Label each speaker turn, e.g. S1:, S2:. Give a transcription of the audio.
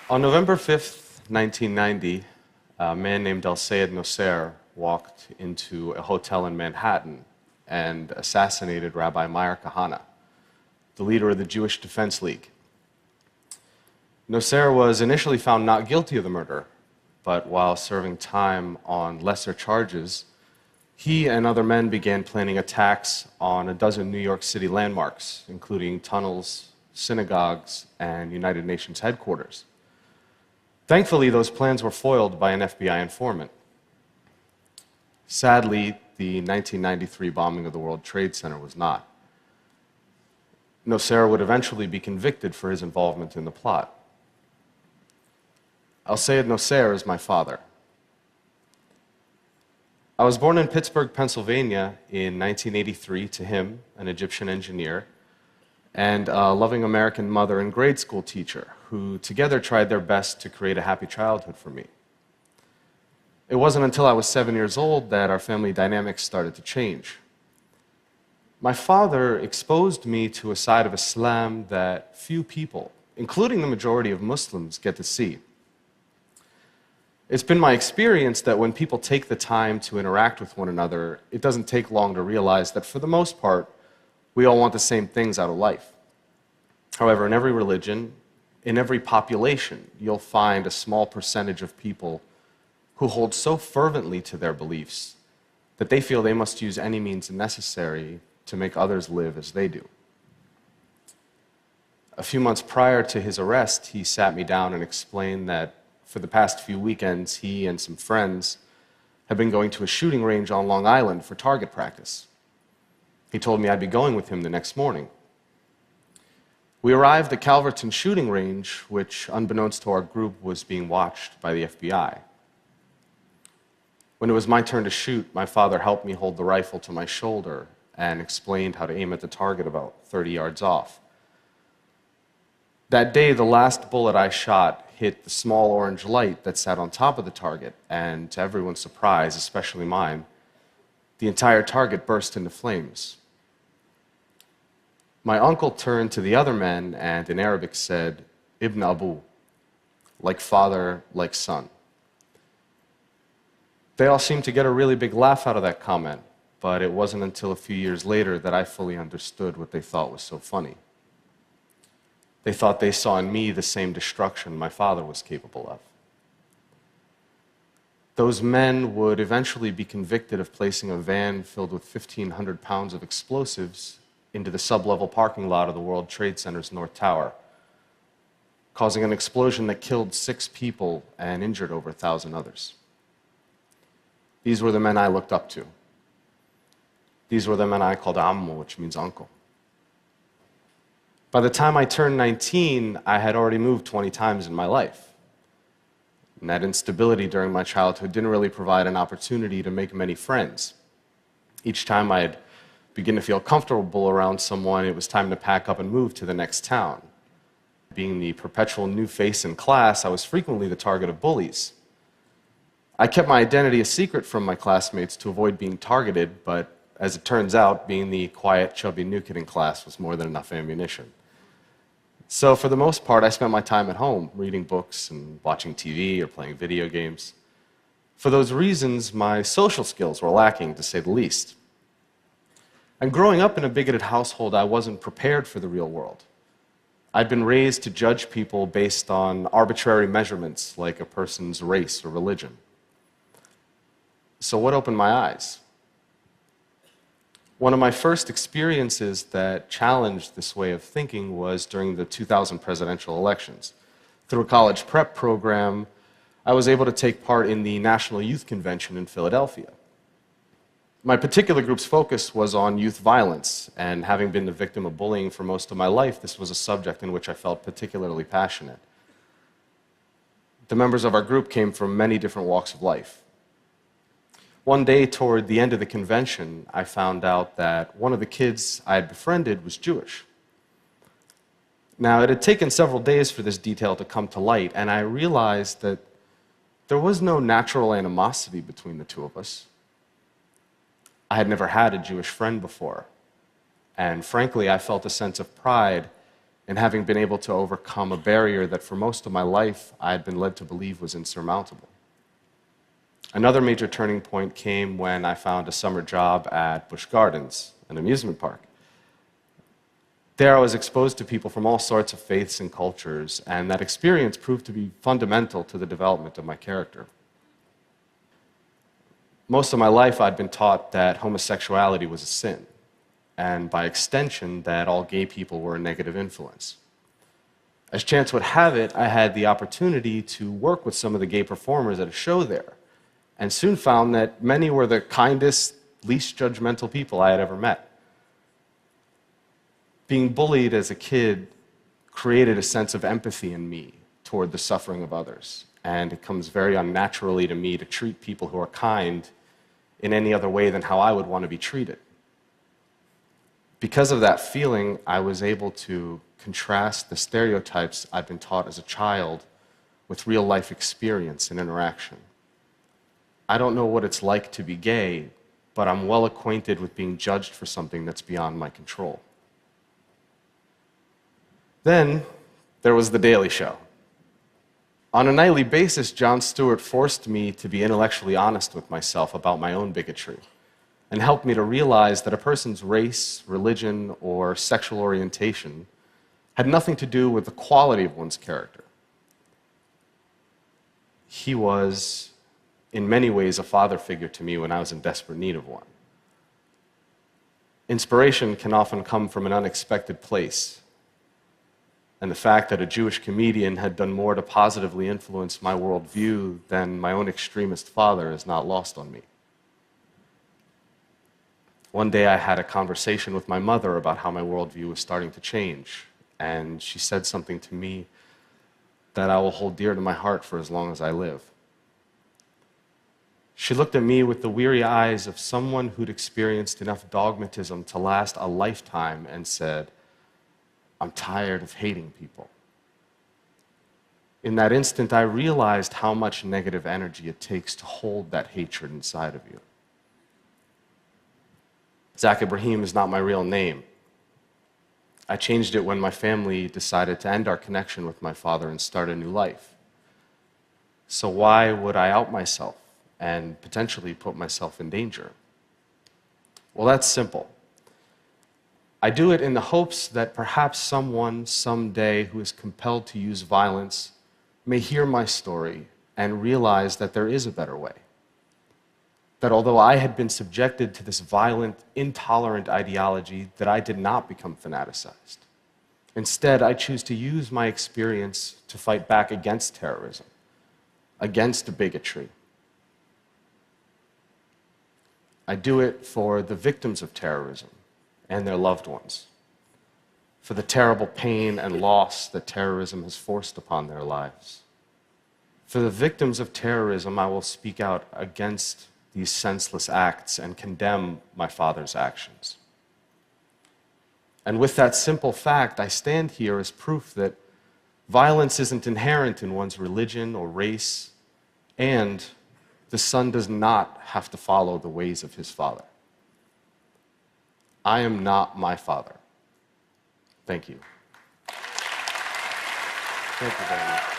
S1: On November 5th, 1990, a man named Al-Sayed Nosser walked into a hotel in Manhattan and assassinated Rabbi Meir Kahane, the leader of the Jewish Defense League. Nosser was initially found not guilty of the murder, but while serving time on lesser charges, he and other men began planning attacks on a dozen New York City landmarks, including tunnels, synagogues, and United Nations headquarters. Thankfully, those plans were foiled by an FBI informant. Sadly, the 1993 bombing of the World Trade Center was not. Nosser would eventually be convicted for his involvement in the plot. Al-Sayed Nosser is my father. I was born in Pittsburgh, Pennsylvania in 1983 to him, an Egyptian engineer, and a loving American mother and grade school teacher who together tried their best to create a happy childhood for me. It wasn't until I was 7 years old that our family dynamics started to change. My father exposed me to a side of Islam that few people, including the majority of Muslims, get to see. It's been my experience that when people take the time to interact with one another, it doesn't take long to realize that for the most part, we all want the same things out of life. However, in every religion, in every population, you'll find a small percentage of people who hold so fervently to their beliefs that they feel they must use any means necessary to make others live as they do. A few months prior to his arrest, he sat me down and explained that for the past few weekends, he and some friends have been going to a shooting range on Long Island for target practice. He told me I'd be going with him the next morning. We arrived at Calverton shooting range, which, unbeknownst to our group, was being watched by the FBI. When it was my turn to shoot, my father helped me hold the rifle to my shoulder and explained how to aim at the target about 30 yards off. That day, the last bullet I shot hit the small orange light that sat on top of the target, and to everyone's surprise, especially mine, the entire target burst into flames. My uncle turned to the other men and in Arabic said, Ibn Abu, like father, like son. They all seemed to get a really big laugh out of that comment, but it wasn't until a few years later that I fully understood what they thought was so funny. They thought they saw in me the same destruction my father was capable of. Those men would eventually be convicted of placing a van filled with 1,500 pounds of explosives into the sub-level parking lot of the World Trade Center's North Tower, causing an explosion that killed 6 people and injured over 1,000 others. These were the men I looked up to. These were the men I called Ammu, which means uncle. By the time I turned 19, I had already moved 20 times in my life. And that instability during my childhood didn't really provide an opportunity to make many friends. Each time I'd begin to feel comfortable around someone, it was time to pack up and move to the next town. Being the perpetual new face in class, I was frequently the target of bullies. I kept my identity a secret from my classmates to avoid being targeted, but as it turns out, being the quiet, chubby new kid in class was more than enough ammunition. So for the most part, I spent my time at home, reading books and watching TV or playing video games. For those reasons, my social skills were lacking, to say the least. And growing up in a bigoted household, I wasn't prepared for the real world. I'd been raised to judge people based on arbitrary measurements like a person's race or religion. So what opened my eyes? One of my first experiences that challenged this way of thinking was during the 2000 presidential elections. Through a college prep program, I was able to take part in the National Youth Convention in Philadelphia. My particular group's focus was on youth violence, and having been the victim of bullying for most of my life, this was a subject in which I felt particularly passionate. The members of our group came from many different walks of life. One day, toward the end of the convention, I found out that one of the kids I had befriended was Jewish. Now, it had taken several days for this detail to come to light, and I realized that there was no natural animosity between the two of us. I had never had a Jewish friend before, and frankly, I felt a sense of pride in having been able to overcome a barrier that for most of my life I had been led to believe was insurmountable. Another major turning point came when I found a summer job at Busch Gardens, an amusement park. There I was exposed to people from all sorts of faiths and cultures, and that experience proved to be fundamental to the development of my character. Most of my life I'd been taught that homosexuality was a sin, and by extension that all gay people were a negative influence. As chance would have it, I had the opportunity to work with some of the gay performers at a show there, and soon found that many were the kindest, least judgmental people I had ever met. Being bullied as a kid created a sense of empathy in me toward the suffering of others, and it comes very unnaturally to me to treat people who are kind in any other way than how I would want to be treated. Because of that feeling, I was able to contrast the stereotypes I'd been taught as a child with real-life experience and interaction. I don't know what it's like to be gay, but I'm well acquainted with being judged for something that's beyond my control. Then there was The Daily Show. On a nightly basis, Jon Stewart forced me to be intellectually honest with myself about my own bigotry and helped me to realize that a person's race, religion, or sexual orientation had nothing to do with the quality of one's character. He was, in many ways, a father figure to me when I was in desperate need of one. Inspiration can often come from an unexpected place, and the fact that a Jewish comedian had done more to positively influence my worldview than my own extremist father is not lost on me. One day I had a conversation with my mother about how my worldview was starting to change, and she said something to me that I will hold dear to my heart for as long as I live. She looked at me with the weary eyes of someone who'd experienced enough dogmatism to last a lifetime and said, "I'm tired of hating people." In that instant, I realized how much negative energy it takes to hold that hatred inside of you. Zach Ibrahim is not my real name. I changed it when my family decided to end our connection with my father and start a new life. So why would I out myself and potentially put myself in danger? Well, that's simple. I do it in the hopes that perhaps someone someday who is compelled to use violence may hear my story and realize that there is a better way. That although I had been subjected to this violent, intolerant ideology, that I did not become fanaticized. Instead, I choose to use my experience to fight back against terrorism, against bigotry. I do it for the victims of terrorism and their loved ones, for the terrible pain and loss that terrorism has forced upon their lives. For the victims of terrorism, I will speak out against these senseless acts and condemn my father's actions. And with that simple fact, I stand here as proof that violence isn't inherent in one's religion or race, and the son does not have to follow the ways of his father. I am not my father. Thank you. Thank you very much.